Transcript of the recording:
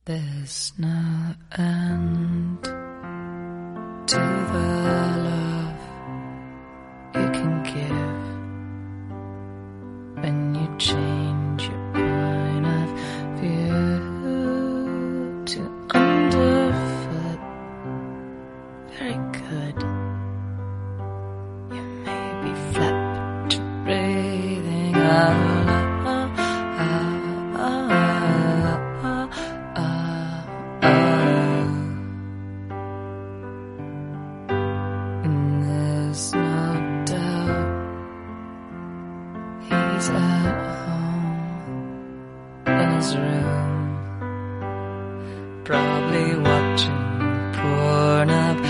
There's no end to the love you can give when you change your point of view to underfoot. Very good. You may be flat, but you're breathing out. Probably watching porn up